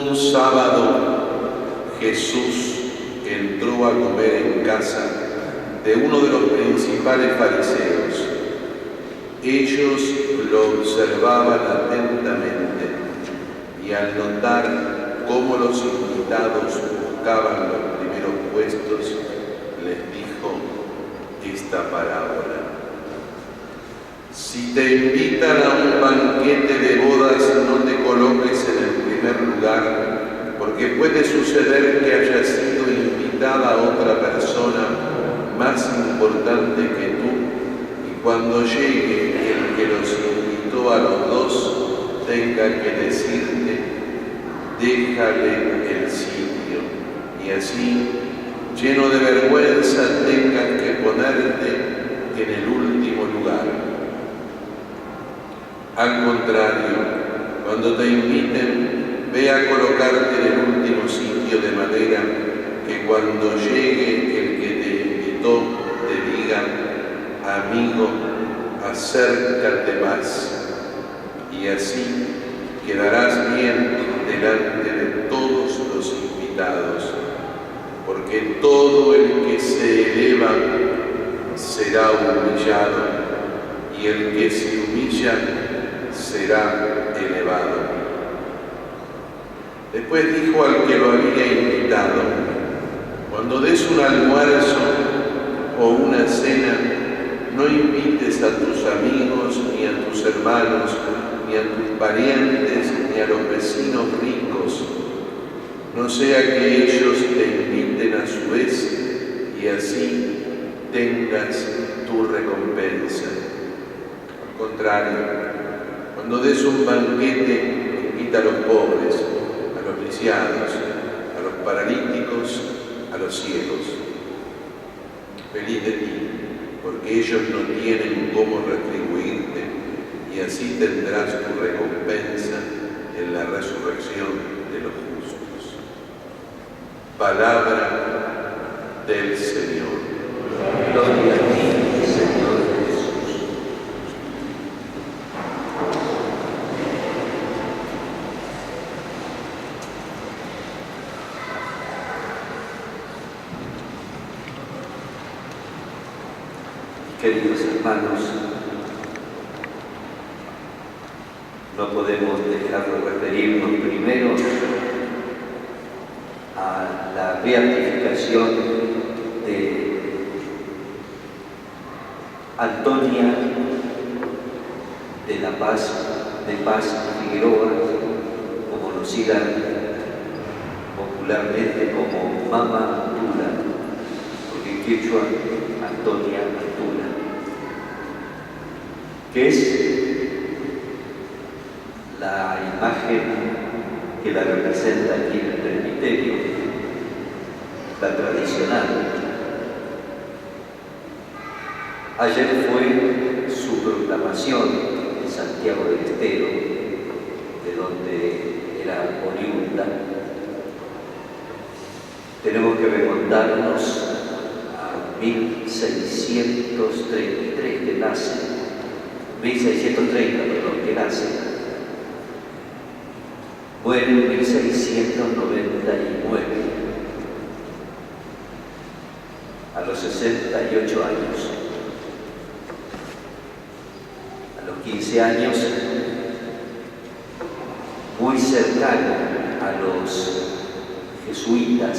Un sábado Jesús entró a comer en casa de uno de los principales fariseos. Ellos lo observaban atentamente y al notar cómo los invitados buscaban los primeros puestos, les dijo esta parábola. Si te invitan a un banquete de bodas, no te coloques en el primer lugar, porque puede suceder que haya sido invitada a otra persona más importante que tú, y cuando llegue el que los invitó a los dos, tenga que decirte, déjale el sitio, y así, lleno de vergüenza, tengas que ponerte en el último lugar. Al contrario, cuando te inviten, ve a colocarte en el último sitio de manera que cuando llegue el que te invitó te diga, amigo, acércate más, y así quedarás bien delante de todos los invitados, porque todo el que se eleva será humillado, y el que se humilla será elevado. Después dijo al que lo había invitado, cuando des un almuerzo o una cena, no invites a tus amigos, ni a tus hermanos, ni a tus parientes, ni a los vecinos ricos, no sea que ellos te inviten a su vez y así tengas tu recompensa. Al contrario, cuando des un banquete, invita a los pobres, a los lisiados, a los paralíticos, a los ciegos. Feliz de ti, porque ellos no tienen cómo retribuirte, y así tendrás tu recompensa en la resurrección de los justos. Palabra del Señor. Gloria a ti, Señor Jesús. Queridos hermanos, no podemos dejar de referirnos primero a la beatificación de Antonia de la Paz Figueroa, como conocida popularmente como Mama Antula, porque en quechua Antonia Antula, que es la imagen que la representa aquí en el presbiterio, la tradicional. Ayer fue su proclamación en Santiago del Estero, de donde era oriunda. Tenemos que remontarnos a 1633 que nace, 1630, perdón, que nace. Muere en 1699, a los 68 años. A los 15 años, muy cercano a los jesuitas,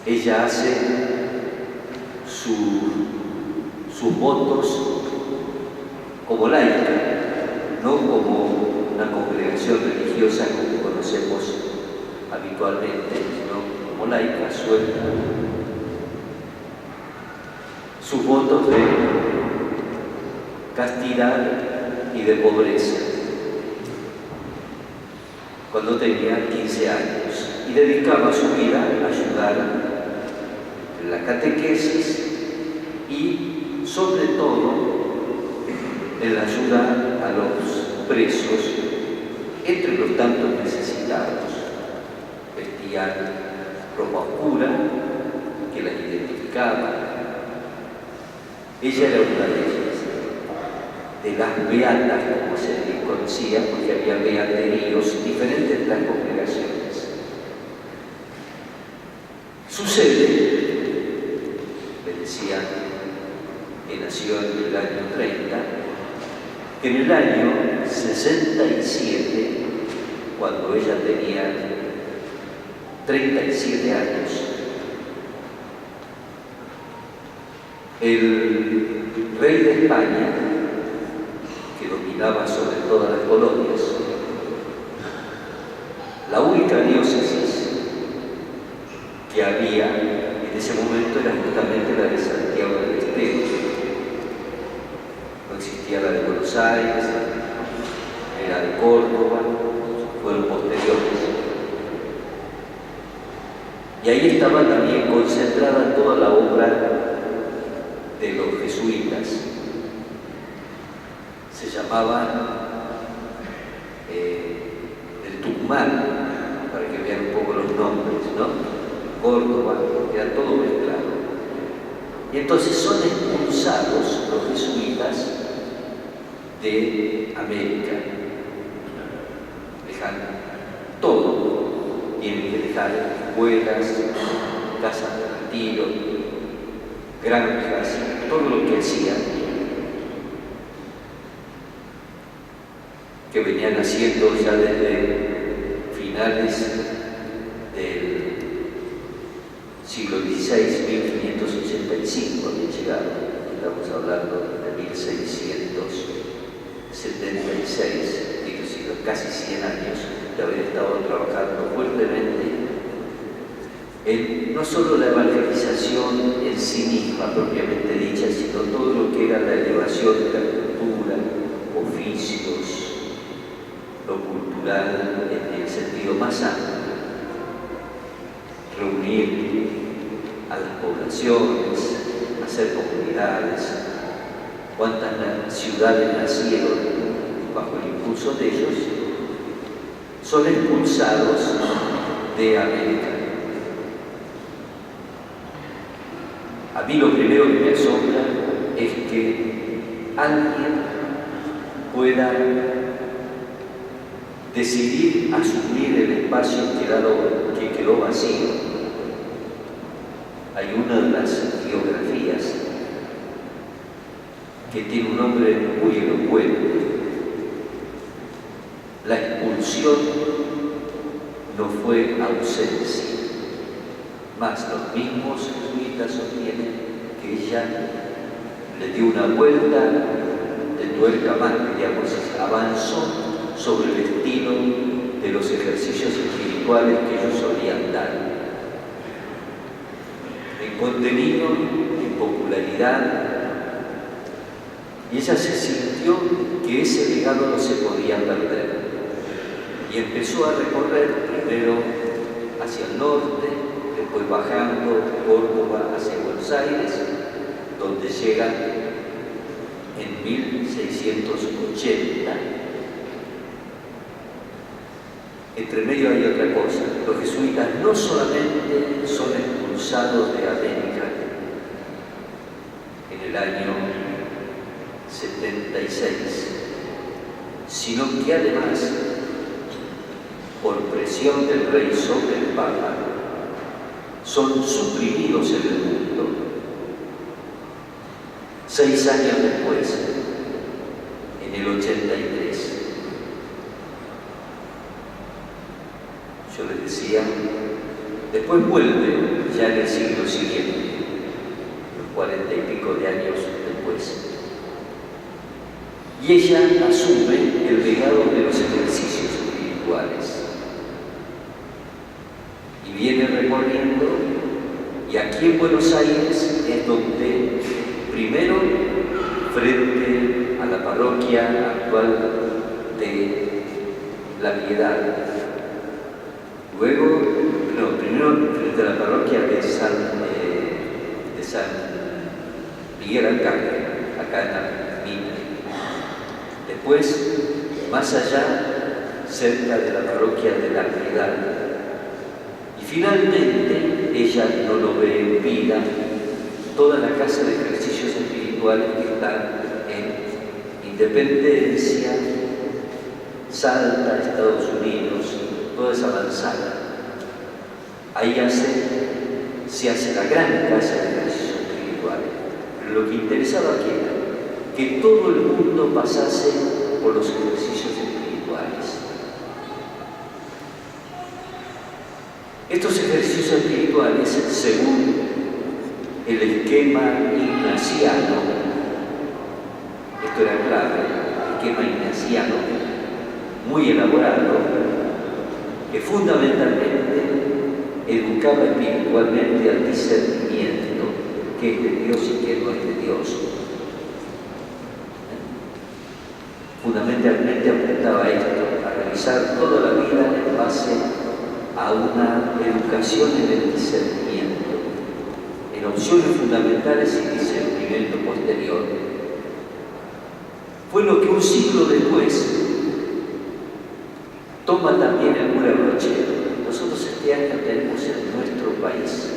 ella hace sus votos como laica, no como una congregación religiosa como conocemos habitualmente, sino como laica, suelta. Sus votos de castidad y de pobreza, cuando tenía 15 años, y dedicaba su vida a ayudar en la catequesis y, sobre todo, en la ayuda a los presos, entre los tantos necesitados. Vestían ropa oscura que las identificaba. Ella era una de ellas. de las beatas, como se les conocía, porque había beateríos diferentes de las congregaciones. Sucede, me decía, que nació en el año 30, que en el año 67, cuando ella tenía 37 años, el rey de España, que dominaba sobre todas las colonias, la única diócesis que había en ese momento era justamente la de Santiago del Estero. No existía la de Buenos Aires, era de Córdoba, fueron posteriores. Y ahí estaba también concentrada toda la obra de los jesuitas. Se llamaba el Tucumán, para que vean un poco los nombres, ¿no? Córdoba, era todo mezclado. Y entonces son expulsados los jesuitas de América. Dejan todo. Tienen que dejar escuelas, casas de retiro, granjas, todo lo que hacían, que venían haciendo ya desde finales del siglo XVI, 1585 habían llegado, estamos hablando de 1676, casi 100 años de haber estado trabajando fuertemente en no solo la evangelización en sí misma propiamente dicha, sino todo lo que era la elevación de la cultura, oficios, lo cultural en el sentido más amplio, reunir a las poblaciones, hacer comunidades. Cuántas ciudades nacieron bajo el impulso de ellos, son expulsados de América. A mí lo primero que me asombra es que alguien pueda decidir asumir el espacio que quedó vacío. Hay una de las biografías que tiene un nombre muy elocuente. La expulsión no fue ausencia, mas los mismos jesuitas sostienen que ella le dio una vuelta de tuerca más, digamos, avanzó sobre el estilo de los ejercicios espirituales que ellos solían dar. En contenido, en popularidad, y ella se sintió que ese legado no se podía perder. Y empezó a recorrer primero hacia el norte, después bajando Córdoba hacia Buenos Aires, donde llega en 1680. Entre medio hay otra cosa. Los jesuitas no solamente son expulsados de América en el año 76, sino que además, por presión del rey sobre el Papa, son suprimidos en el mundo. 6 años después, en el 83, yo les decía, después vuelve ya en el siglo siguiente, 40 y pico de años después, y ella asume el legado de los ejercicios espirituales. Y viene recorriendo, y aquí en Buenos Aires es donde, primero, frente a la parroquia actual de La Piedad, luego, primero frente a la parroquia de San Miguel Arcángel, acá en la Mina. Después, más allá, cerca de la parroquia de La Piedad. Y finalmente, ella no lo ve en vida, toda la casa de ejercicios espirituales que está en Independencia, Salta, Estados Unidos, toda esa manzana. Ahí se hace la gran casa de ejercicios espirituales. Pero lo que interesaba aquí era que todo el mundo pasase por los ejercicios espirituales. Estos ejercicios espirituales, según el esquema ignaciano, esto era clave, el esquema ignaciano, muy elaborado, que fundamentalmente educaba espiritualmente al discernimiento, que es de Dios y que no es de Dios. Fundamentalmente apuntaba a esto, a realizar toda la vida en base a una educación en el discernimiento, en opciones fundamentales y discernimiento posterior. Fue lo que un siglo después toma también el cura Brochero. Nosotros este año tenemos en nuestro país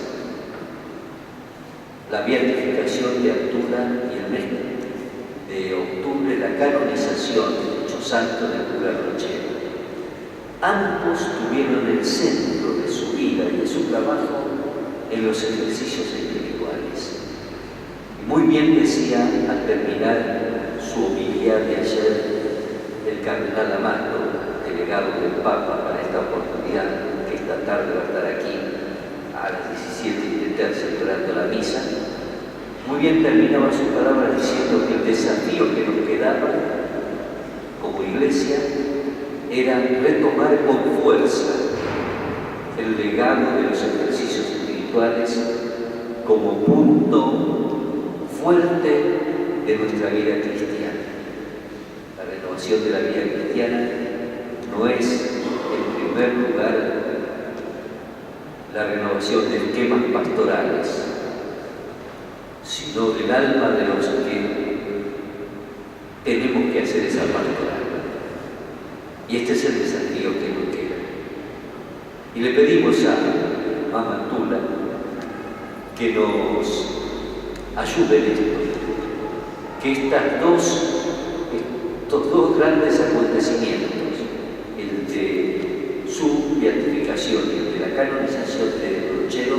la beatificación de altura y el mes de octubre la canonización de dicho santo del cura Brochero. Ambos tuvieron el centro de su vida y de su trabajo en los ejercicios espirituales. Y muy bien decía al terminar su homilía de ayer el cardenal Amato, delegado del Papa para esta oportunidad, que esta tarde va a estar aquí a las 17:30 celebrando la misa. Muy bien terminaba sus palabras diciendo que el desafío que nos quedaba como iglesia era retomar con fuerza el legado de los ejercicios espirituales como punto fuerte de nuestra vida cristiana. La renovación de la vida cristiana no es, en primer lugar, la renovación de esquemas pastorales, sino del alma de los que tenemos que hacer esa pastoral. Y este es el desafío que nos queda. Y le pedimos a Mamá Tula que nos ayude en esto, que estos dos grandes acontecimientos, el de su beatificación y el de la canonización de Brochero,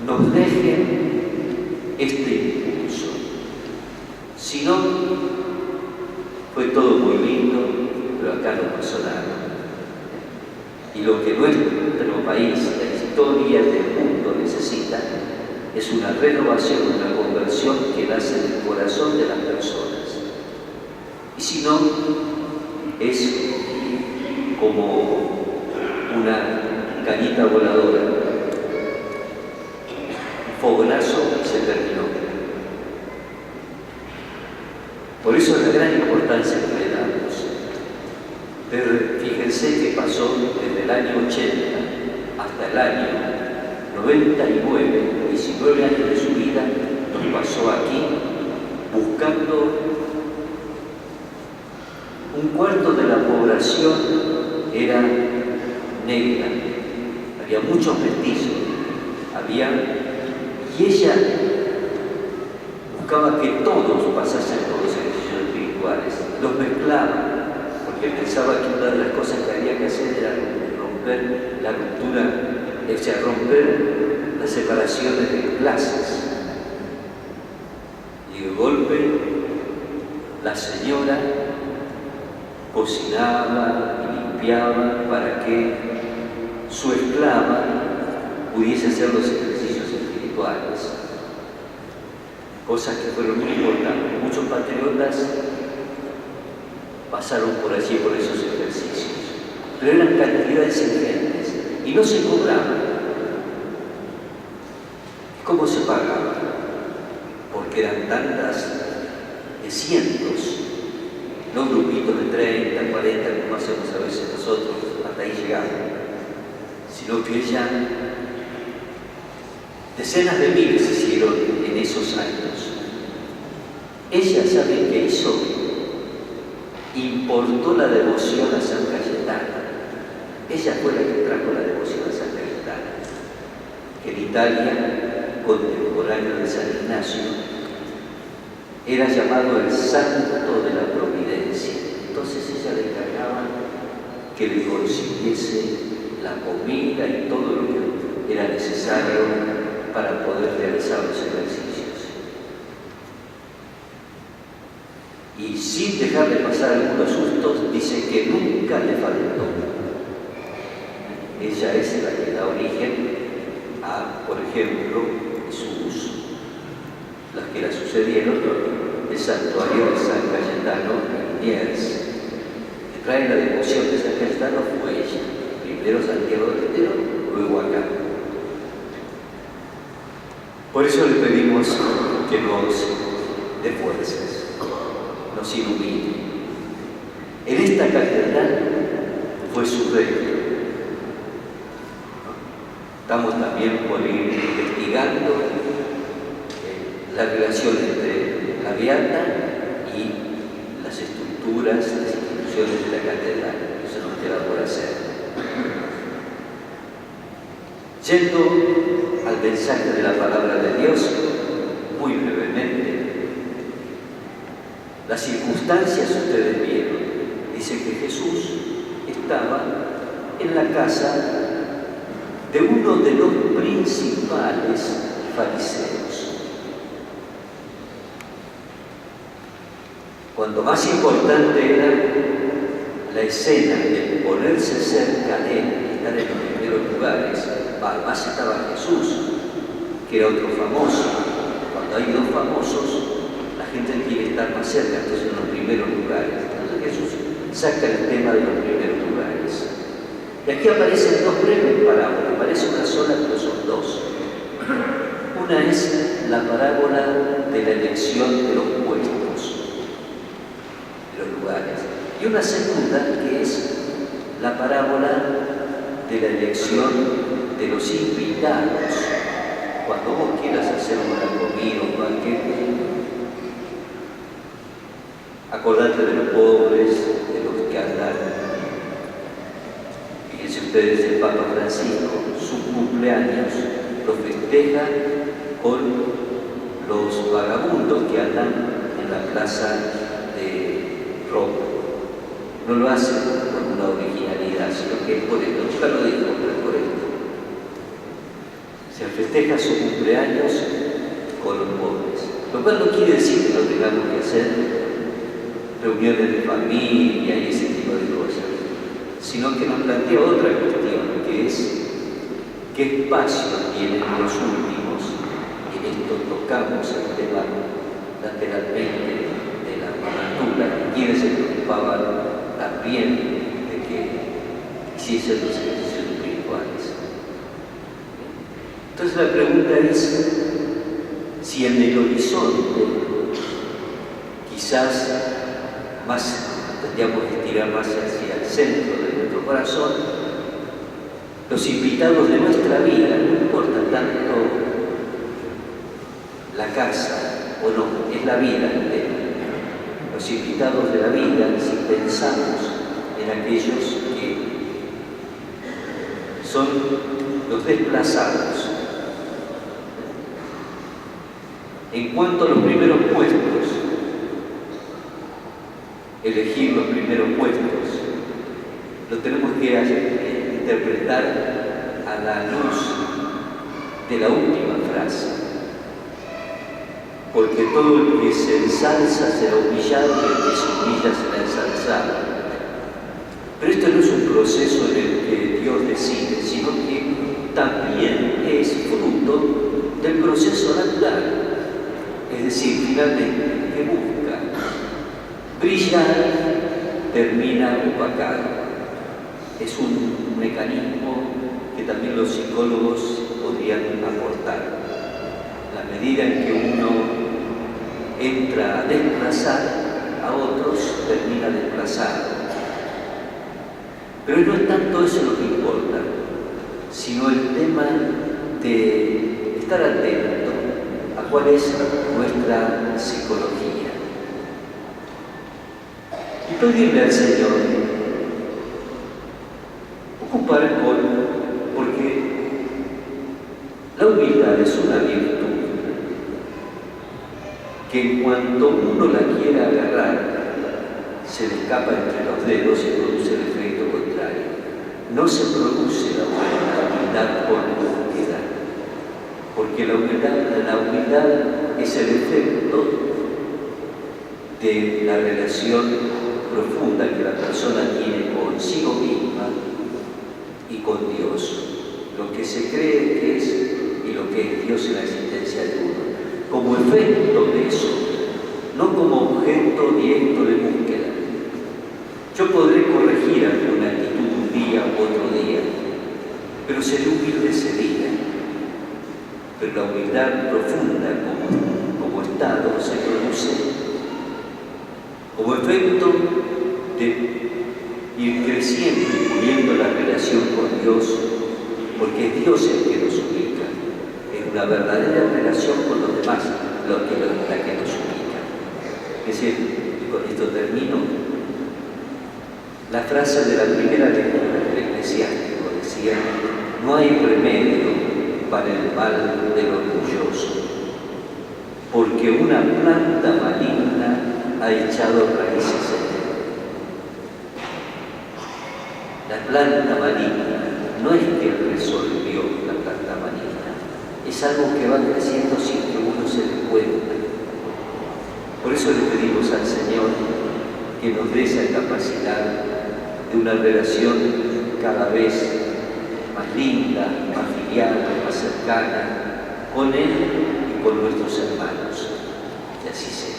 nos dejen este impulso. Si no, fue todo muy lindo, pero acá no pasó nada. Y lo que nuestro país, la historia del mundo necesita, es una renovación, una conversión que nace del corazón de las personas. Y si no, es como una cañita voladora, un fogonazo y se terminó. Por eso es la gran importancia que le damos. Pero fíjense que pasó desde el año 80 hasta el año 99, 19 años de su vida, nos pasó aquí buscando un cuarto de la población era negra, había muchos mestizos, y ella buscaba que todos pasasen por los ejercicios espirituales, los mezclaba, porque pensaba que una de las cosas que había que hacer era romper la ruptura, o sea, romper las separaciones de clases. Y de golpe, la señora cocinaba y limpiaba para que su esclava pudiese hacer los ejercicios espirituales. Cosas que fueron muy importantes. Muchos patriotas pasaron por allí por esos ejercicios, pero eran cantidades ingentes y no se cobraban. ¿Cómo se pagaba? Porque eran tantas de cientos, no grupitos de 30, 40, como hacemos a veces nosotros, hasta ahí llegamos, sino que ya decenas de miles se hicieron en esos años. Ella, ¿sabe qué hizo? Importó la devoción a San Cayetano. Ella fue la que trajo la devoción a San Cayetano, que en Italia, contemporáneo de San Ignacio, era llamado el santo de la providencia. Entonces ella le encargaba que le consiguiese la comida y todo lo que era necesario para poder realizar los ejercicios. Y sin dejar de pasar algunos sustos, dice que nunca le faltó. Ella es la que da origen a, por ejemplo, las que la sucedieron, el santuario de San Cayetano en Niers. Que trae la devoción de San Cayetano fue ella. Primero Santiago de Estero, luego acá. Por eso le pedimos que nos dé fuerzas, nos ilumine. En esta catedral fue su reino. Estamos también por ir investigando la relación entre la Beata y las estructuras, las instituciones de la catedral. Eso nos queda por hacer. Yendo al mensaje de la palabra de Dios, muy brevemente, las circunstancias ustedes vieron. Dice que Jesús estaba en la casa de uno de los principales fariseos. Cuanto más importante era la escena de ponerse cerca de él, estar en los primeros lugares, más estaba Jesús, que era otro famoso. Cuando hay dos famosos, la gente quiere estar más cerca, entonces en los primeros lugares. Entonces Jesús saca el tema de los primeros lugares. Y aquí aparecen dos breves parábolas, aparece una sola, pero son dos. Una es la parábola de la elección de los puestos, de los lugares. Y una segunda que es la parábola de la elección de los invitados. Cuando vos quieras hacer una comida o un banquete, acordate de los pobres, de los que andan. Fíjense ustedes, el Papa Francisco, su cumpleaños lo festeja con los vagabundos que andan en la plaza de Roma. No lo hace con una originalidad, sino que es por esto. Nunca lo dijo, pero es por esto. Se festeja su cumpleaños con los pobres. Lo cual no quiere decir que no tengamos que hacer reuniones de familia y ese tipo de cosas, sino que nos plantea otra cuestión, que es qué espacio tienen los últimos. En esto tocamos el tema lateralmente de la manatura, quienes se preocupaban también de que hiciesen los ejercicios espirituales. Entonces la pregunta es si en el horizonte quizás más tendríamos que estirar más hacia el centro de nuestro corazón, los invitados de nuestra vida, no importa tanto la casa o no, es la vida entera. Los invitados de la vida, si pensamos en aquellos que son los desplazados. En cuanto a los primeros puestos, elegir los primeros puestos, lo tenemos que interpretar a la luz de la última frase. Porque todo el que se ensalza será humillado y el que se humilla será ensalzado. Pero esto no es un proceso en el que Dios decide, sino que también es fruto del proceso natural. Es decir, finalmente, que busca brillar, termina opacado. Es un mecanismo que también los psicólogos podrían aportar. La medida en que uno entra a desplazar a otros, termina desplazado. Pero no es tanto eso lo que importa, sino el tema de estar atento a cuál es nuestra psicología. Y pedirle al Señor ocupar porque la humildad es una virtud que en cuanto cuando uno la quiere agarrar, se le escapa entre los dedos y produce el efecto contrario. No se produce la humildad por búsqueda, porque la humildad es el efecto de la relación profunda que la persona tiene consigo misma y con Dios, lo que se cree que es y lo que es Dios en la existencia de uno, como efecto de eso, no como objeto directo de búsqueda. Yo podré corregir alguna actitud un día u otro día, pero seré humilde ese día. Pero la humildad profunda como estado se produce como efecto de ir creciendo y puliendo la relación con Dios, porque es Dios el que nos ubica. Es una verdadera relación con los demás la que nos ubica. Es decir, y con esto termino, la frase de la primera lectura del Eclesiástico decía: no hay remedio para el mal del orgulloso, porque una planta maligna ha echado raíces en él. La planta maligna no es que resolvió la planta maligna, es algo que va creciendo sin que uno se dé cuenta. Por eso le pedimos al Señor que nos dé esa capacidad de una relación cada vez más linda, más filial, más cercana con Él y con nuestros hermanos. Y así sea.